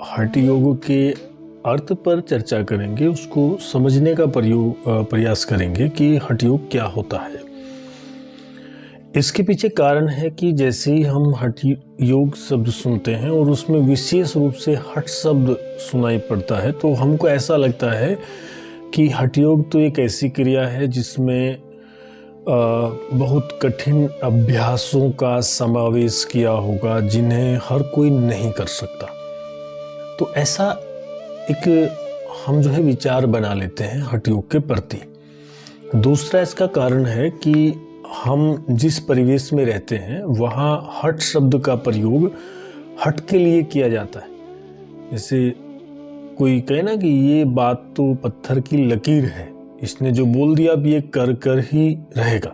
हठ योग के अर्थ पर चर्चा करेंगे, उसको समझने का प्रयास करेंगे कि हठ योग क्या होता है। इसके पीछे कारण है कि जैसे ही हम हठ योग शब्द सुनते हैं और उसमें विशेष रूप से हठ शब्द सुनाई पड़ता है तो हमको ऐसा लगता है कि हठ योग तो एक ऐसी क्रिया है जिसमें बहुत कठिन अभ्यासों का समावेश किया होगा जिन्हें हर कोई नहीं कर सकता। तो ऐसा एक हम जो है विचार बना लेते हैं हठ योग के प्रति। दूसरा इसका कारण है कि हम जिस परिवेश में रहते हैं वहाँ हठ शब्द का प्रयोग हठ के लिए किया जाता है। जैसे कोई कहे ना कि ये बात तो पत्थर की लकीर है, इसने जो बोल दिया अब ये कर कर ही रहेगा,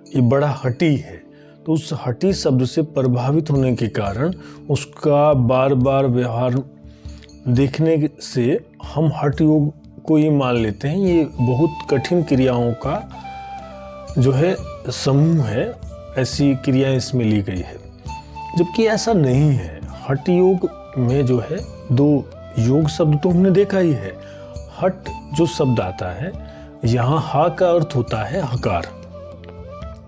ये बड़ा हठी है। तो उस हठी शब्द से प्रभावित होने के कारण उसका बार बार व्यवहार देखने से हम हठ योग को ये मान लेते हैं ये बहुत कठिन क्रियाओं का जो है समूह है, ऐसी क्रियाएं इसमें ली गई है। जबकि ऐसा नहीं है। हठ योग में जो है दो योग शब्द तो हमने देखा ही है। हठ जो शब्द आता है यहाँ हा का अर्थ होता है हकार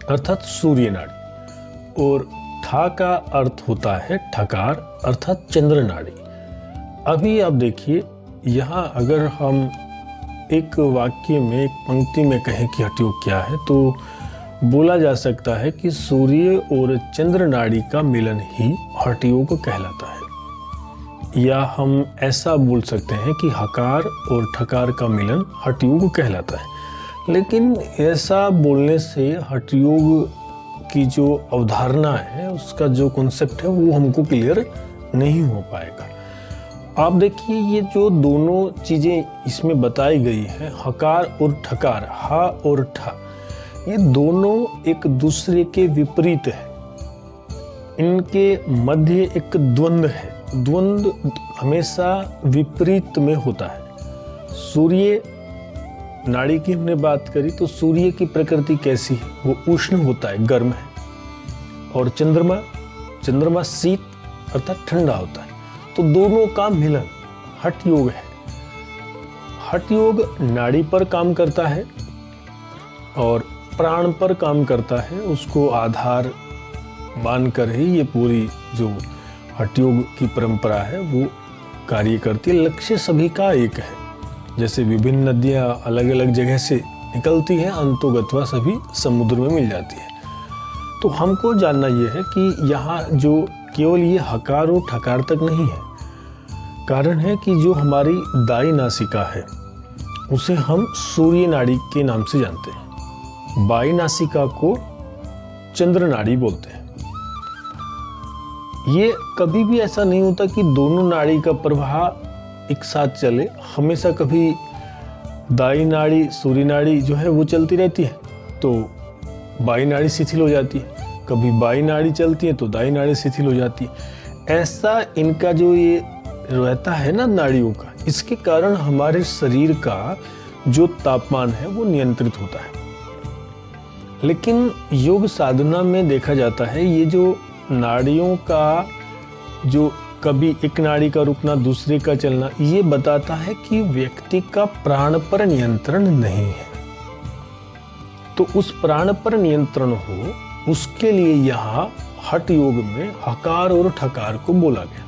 अर्थात सूर्य नाड़ी, और ठा का अर्थ होता है ठकार अर्थात चंद्र नाड़ी। अभी आप देखिए यहाँ अगर हम एक वाक्य में एक पंक्ति में कहें कि हठ योग क्या है तो बोला जा सकता है कि सूर्य और चंद्र नाड़ी का मिलन ही हठ योग कहलाता है। या हम ऐसा बोल सकते हैं कि हकार और ठकार का मिलन हठ योग कहलाता है। लेकिन ऐसा बोलने से हठ योग की जो अवधारणा है, उसका जो कॉन्सेप्ट है वो हमको क्लियर नहीं हो पाएगा। आप देखिए ये जो दोनों चीज़ें इसमें बताई गई है, हकार और ठकार, हा और ठा, ये दोनों एक दूसरे के विपरीत है। इनके मध्य एक द्वंद्व है। द्वंद्व हमेशा विपरीत में होता है। सूर्य नाड़ी की हमने बात करी तो सूर्य की प्रकृति कैसी है, वो उष्ण होता है, गर्म है। और चंद्रमा शीत अर्थात ठंडा होता है। तो दोनों का मिलन हठ योग है। हठ योग नाड़ी पर काम करता है और प्राण पर काम करता है। उसको आधार मानकर ही ये पूरी जो हठ योग की परंपरा है वो कार्य करती है। लक्ष्य सभी का एक है। जैसे विभिन्न नदियाँ अलग अलग जगह से निकलती हैं, अंतोगत्वा सभी समुद्र में मिल जाती है। तो हमको जानना ये है कि यहाँ जो केवल ये हकार और ठकार तक नहीं है। कारण है कि जो हमारी दाई नासिका है उसे हम सूर्य नाड़ी के नाम से जानते हैं। बाई नासिका को चंद्र नाड़ी बोलते हैं। ये कभी भी ऐसा नहीं होता कि दोनों नाड़ी का प्रवाह एक साथ चले। हमेशा कभी दाई नाड़ी सूर्य नाड़ी जो है वो चलती रहती है तो बाई नाड़ी शिथिल हो जाती है, कभी बाई नाड़ी चलती है तो दाई नाड़ी शिथिल हो जाती है। ऐसा इनका जो ये रहता है ना नाड़ियों का, इसके कारण हमारे शरीर का जो तापमान है वो नियंत्रित होता है। लेकिन योग साधना में देखा जाता है ये जो नाड़ियों का जो कभी एक नाड़ी का रुकना दूसरे का चलना, ये बताता है कि व्यक्ति का प्राण पर नियंत्रण नहीं है। तो उस प्राण पर नियंत्रण हो उसके लिए यहाँ हठ योग में हकार और ठकार को बोला गया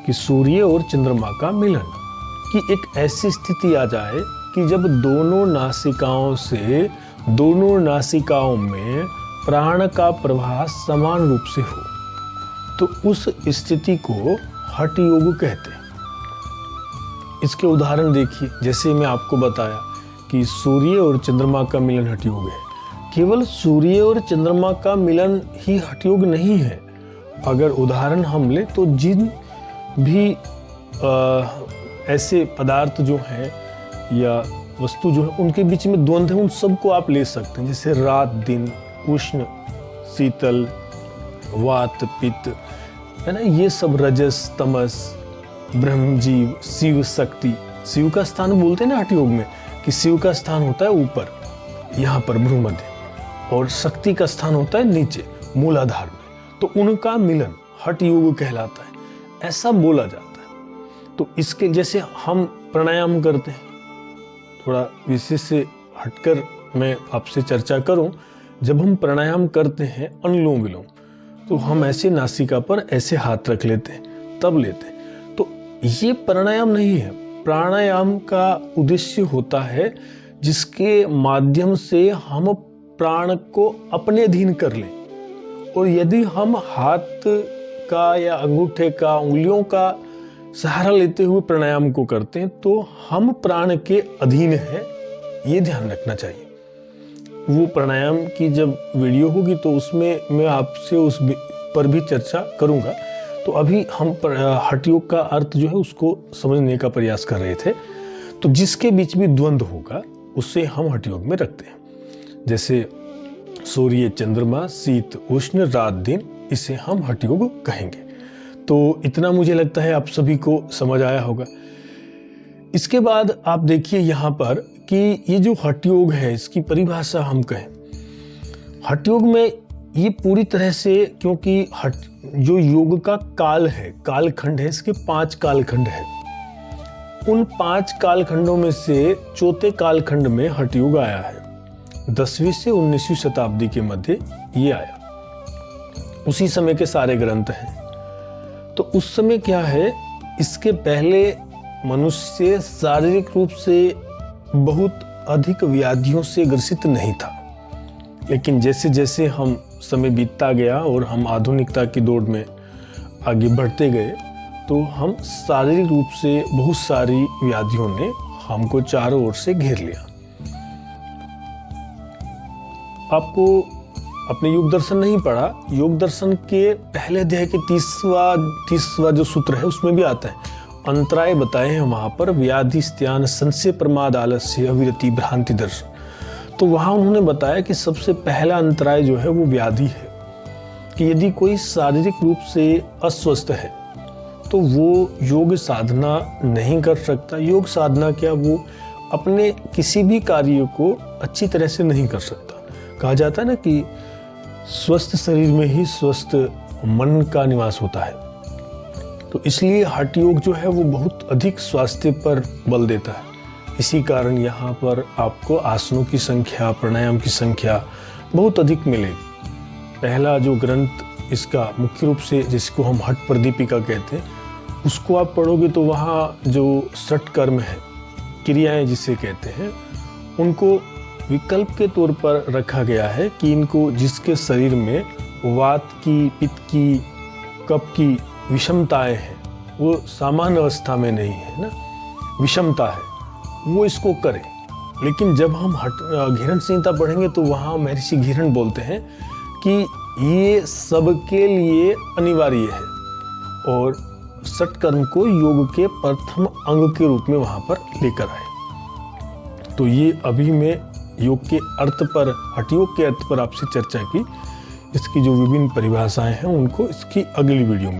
कि सूर्य और चंद्रमा का मिलन, कि एक ऐसी स्थिति आ जाए कि जब दोनों नासिकाओं में प्राण का प्रवाह समान रूप से हो, तो उस स्थिति को हठ योग कहते हैं। इसके उदाहरण देखिए, जैसे मैं आपको बताया कि सूर्य और चंद्रमा का मिलन हठ योग है। केवल सूर्य और चंद्रमा का मिलन ही हठ योग नहीं है। अगर उदाहरण हम ले तो जिन भी ऐसे पदार्थ जो हैं या वस्तु जो है उनके बीच में द्वंद्व है, उन सबको आप ले सकते हैं। जैसे रात दिन, उष्ण शीतल, वात पित्त, है ना, ये सब रजस तमस, ब्रह्म जीव, शिव शक्ति। शिव का स्थान बोलते हैं ना हठ योग में कि शिव का स्थान होता है ऊपर, यहाँ पर भ्रूमध्य, और शक्ति का स्थान होता है नीचे मूलाधार में। तो उनका मिलन हठ योग कहलाता है। ऐसा बोला जाता है। तो इसके जैसे हम प्राणायाम करते हैं, थोड़ा विषय से हटकर मैं आपसे चर्चा करूं, जब हम प्राणायाम करते हैं अनुलोम विलोम, तो हम ऐसे नासिका पर ऐसे हाथ रख लेते हैं, तब लेते हैं। तो ये प्राणायाम नहीं है। प्राणायाम का उद्देश्य होता है जिसके माध्यम से हम प्राण को अपने अधीन कर लें। और यदि हम हाथ का या अंगूठे का, उंगलियों का सहारा लेते हुए प्राणायाम को करते हैं तो हम प्राण के अधीन हैं, ये ध्यान रखना चाहिए। वो प्राणायाम की जब वीडियो होगी तो उसमें मैं आपसे उस पर भी चर्चा करूंगा। तो अभी हम हठ योग का अर्थ जो है उसको समझने का प्रयास कर रहे थे। तो जिसके बीच भी द्वंद्व होगा उसे हम हठ योग में रखते हैं। जैसे सूर्य चंद्रमा, शीत उष्ण, रात दिन, इसे हम हठ योग कहेंगे। तो इतना मुझे लगता है आप सभी को समझ आया होगा। इसके बाद आप देखिए यहाँ पर कि ये जो हठ योग है इसकी परिभाषा हम कहें, हठ योग में ये पूरी तरह से, क्योंकि हठ जो योग का काल है, कालखंड है, इसके 5 कालखंड है। उन 5 कालखंडों में से चौथे कालखंड में हठ योग आया है। 10वीं से 19वीं शताब्दी के मध्य ये आया। उसी समय के सारे ग्रंथ हैं। तो उस समय क्या है, इसके पहले मनुष्य शारीरिक रूप से बहुत अधिक व्याधियों से ग्रसित नहीं था। लेकिन जैसे जैसे हम समय बीतता गया और हम आधुनिकता की दौड़ में आगे बढ़ते गए तो हम शारीरिक रूप से बहुत सारी व्याधियों ने हमको चारों ओर से घेर लिया। आपको अपने योग दर्शन नहीं पढ़ा, योग दर्शन के पहले अध्याय के 30वां जो सूत्र है उसमें भी आता है, अंतराय बताए हैं वहां पर, व्याधि स्त्यान संशय प्रमाद आलस्य अविरति भ्रांति दर्शन। तो वहां उन्होंने बताया कि सबसे पहला अंतराय जो है वो व्याधि है, कि यदि कोई शारीरिक रूप से अस्वस्थ है तो वो योग साधना नहीं कर सकता। योग साधना क्या, वो अपने किसी भी कार्य को अच्छी तरह से नहीं कर सकता। कहा जाता है ना कि स्वस्थ शरीर में ही स्वस्थ मन का निवास होता है। तो इसलिए हठ योग जो है वो बहुत अधिक स्वास्थ्य पर बल देता है। इसी कारण यहाँ पर आपको आसनों की संख्या, प्राणायाम की संख्या बहुत अधिक मिलेगी। पहला जो ग्रंथ इसका मुख्य रूप से, जिसको हम हठ प्रदीपिका कहते हैं, उसको आप पढ़ोगे तो वहाँ जो षट कर्म है, क्रियाएं जिसे कहते हैं, उनको विकल्प के तौर पर रखा गया है कि इनको जिसके शरीर में वात की, पित्त की, कफ की विषमताएं हैं, वो सामान्य अवस्था में नहीं है ना, विषमता है, वो इसको करे। लेकिन जब हम घिरण संहिता पढ़ेंगे तो वहाँ महर्षि घिरण बोलते हैं कि ये सबके लिए अनिवार्य है और षटकर्म को योग के प्रथम अंग के रूप में वहाँ पर लेकर आए। तो ये अभी मैं योग के अर्थ पर, हठ योग के अर्थ पर आपसे चर्चा की। इसकी जो विभिन्न परिभाषाएं हैं उनको इसकी अगली वीडियो में